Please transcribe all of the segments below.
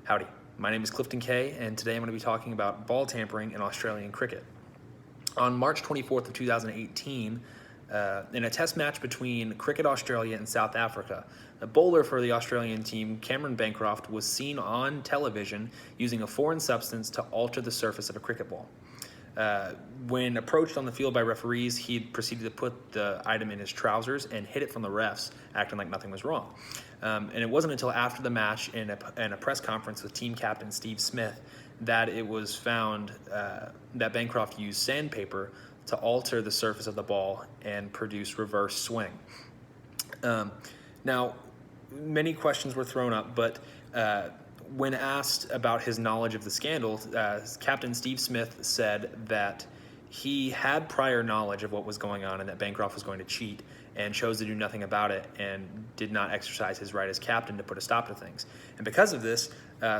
Howdy, my name is Clifton Kay, and today I'm going to be talking about ball tampering in Australian cricket. On March 24th of 2018, in a test match between Cricket Australia and South Africa, a bowler for the Australian team, Cameron Bancroft, was seen on television using a foreign substance to alter the surface of a cricket ball. When approached on the field by referees, he proceeded to put the item in his trousers and hid it from the refs, acting like nothing was wrong. And it wasn't until after the match in a press conference with team captain Steve Smith that it was found that Bancroft used sandpaper to alter the surface of the ball and produce reverse swing. Now, many questions were thrown up, but when asked about his knowledge of the scandal, Captain Steve Smith said that he had prior knowledge of what was going on and that Bancroft was going to cheat and chose to do nothing about it and did not exercise his right as captain to put a stop to things. And because of this,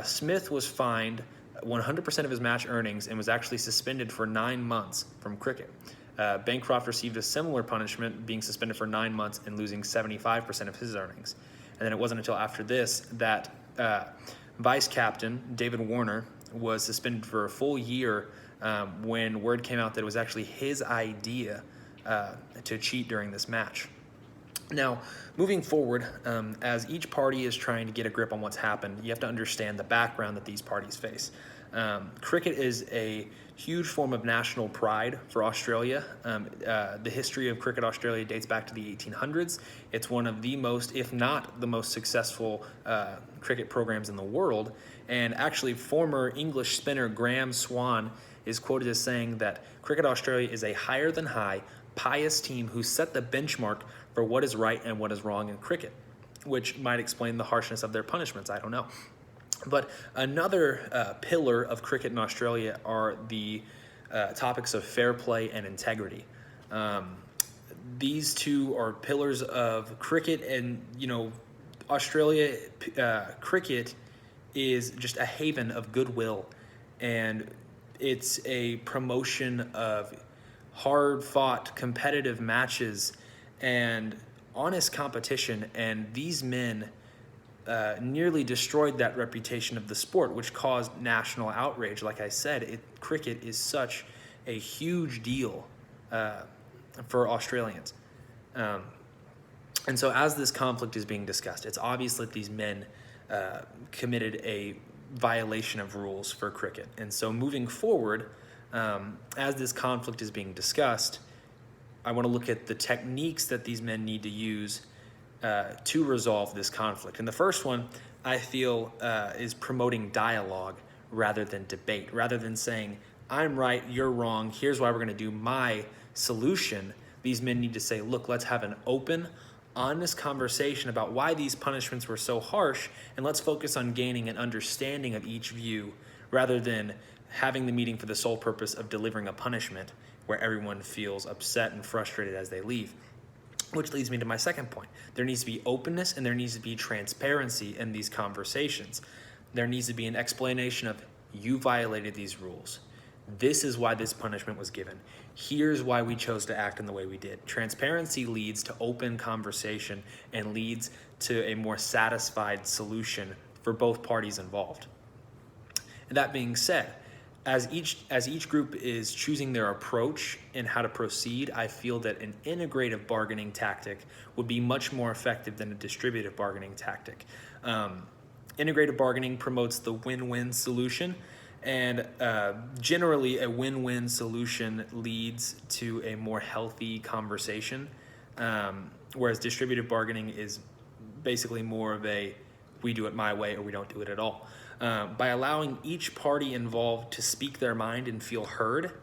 Smith was fined 100% of his match earnings and was actually suspended for 9 months from cricket. Bancroft received a similar punishment, being suspended for 9 months and losing 75% of his earnings. And then it wasn't until after this that vice captain David Warner was suspended for a full year when word came out that it was actually his idea to cheat during this match. Now, moving forward, as each party is trying to get a grip on what's happened, you have to understand the background that these parties face. Cricket is a huge form of national pride for Australia. The history of Cricket Australia dates back to the 1800s. It's one of the most, if not the most successful cricket programs in the world. And actually, former English spinner Graham Swan is quoted as saying that Cricket Australia is a higher than high, pious team who set the benchmark for what is right and what is wrong in cricket, which might explain the harshness of their punishments. I don't know. But another pillar of cricket in Australia are the topics of fair play and integrity. These two are pillars of cricket, and Australia cricket is just a haven of goodwill, and it's a promotion of hard-fought competitive matches and honest competition, and these men nearly destroyed that reputation of the sport, which caused national outrage. Like I said, cricket is such a huge deal for Australians. And so as this conflict is being discussed, it's obvious that these men committed a violation of rules for cricket. And so moving forward, as this conflict is being discussed, I want to look at the techniques that these men need to use to resolve this conflict. And the first one, I feel, is promoting dialogue rather than debate. Rather than saying, I'm right, you're wrong, here's why we're going to do my solution, these men need to say, look, let's have an open, honest conversation about why these punishments were so harsh, and let's focus on gaining an understanding of each view rather than having the meeting for the sole purpose of delivering a punishment where everyone feels upset and frustrated as they leave. Which leads me to my second point. There needs to be openness and there needs to be transparency in these conversations. There needs to be an explanation of, you violated these rules. This is why this punishment was given. Here's why we chose to act in the way we did. Transparency leads to open conversation and leads to a more satisfied solution for both parties involved. And that being said, as each group is choosing their approach and how to proceed, I feel that an integrative bargaining tactic would be much more effective than a distributive bargaining tactic. Integrative bargaining promotes the win-win solution, and generally a win-win solution leads to a more healthy conversation, whereas distributive bargaining is basically more of a, we do it my way or we don't do it at all. By allowing each party involved to speak their mind and feel heard,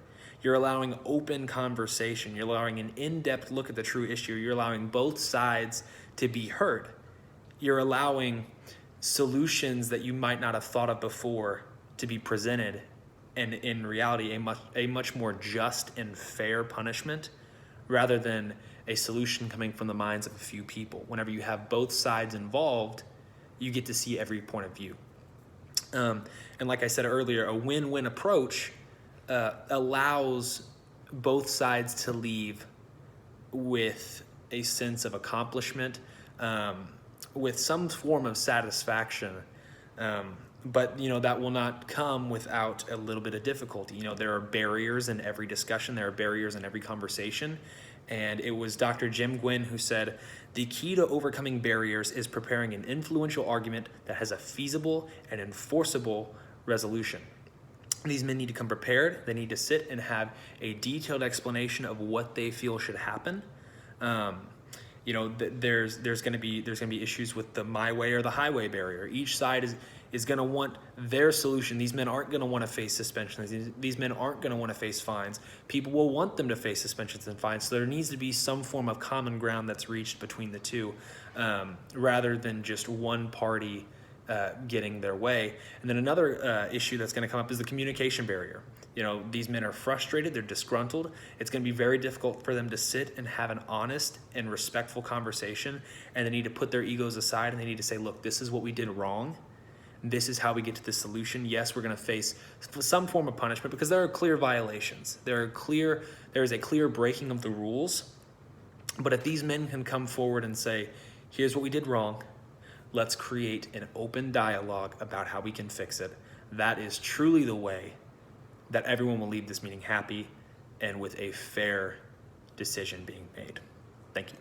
you're allowing open conversation. You're allowing an in-depth look at the true issue. You're allowing both sides to be heard. You're allowing solutions that you might not have thought of before to be presented, and in reality, a much more just and fair punishment rather than a solution coming from the minds of a few people. Whenever you have both sides involved, you get to see every point of view. And like I said earlier, a win-win approach allows both sides to leave with a sense of accomplishment, with some form of satisfaction But that will not come without a little bit of difficulty. There are barriers in every discussion, there are barriers in every conversation. And it was Dr. Jim Gwynn who said, the key to overcoming barriers is preparing an influential argument that has a feasible and enforceable resolution. These men need to come prepared. They need to sit and have a detailed explanation of what they feel should happen. There's going to be issues with the my way or the highway barrier. Each side is going to want their solution. These men aren't going to want to face suspensions. These men aren't going to want to face fines. People will want them to face suspensions and fines. So there needs to be some form of common ground that's reached between the two, rather than just one party getting their way. And then another issue that's going to come up is the communication barrier. These men are frustrated, they're disgruntled. It's going to be very difficult for them to sit and have an honest and respectful conversation, and they need to put their egos aside and they need to say, look, this is what we did wrong. This is how we get to this solution. Yes, we're going to face some form of punishment because there are clear violations. There is a clear breaking of the rules. But if these men can come forward and say, here's what we did wrong, let's create an open dialogue about how we can fix it, that is truly the way that everyone will leave this meeting happy and with a fair decision being made. Thank you.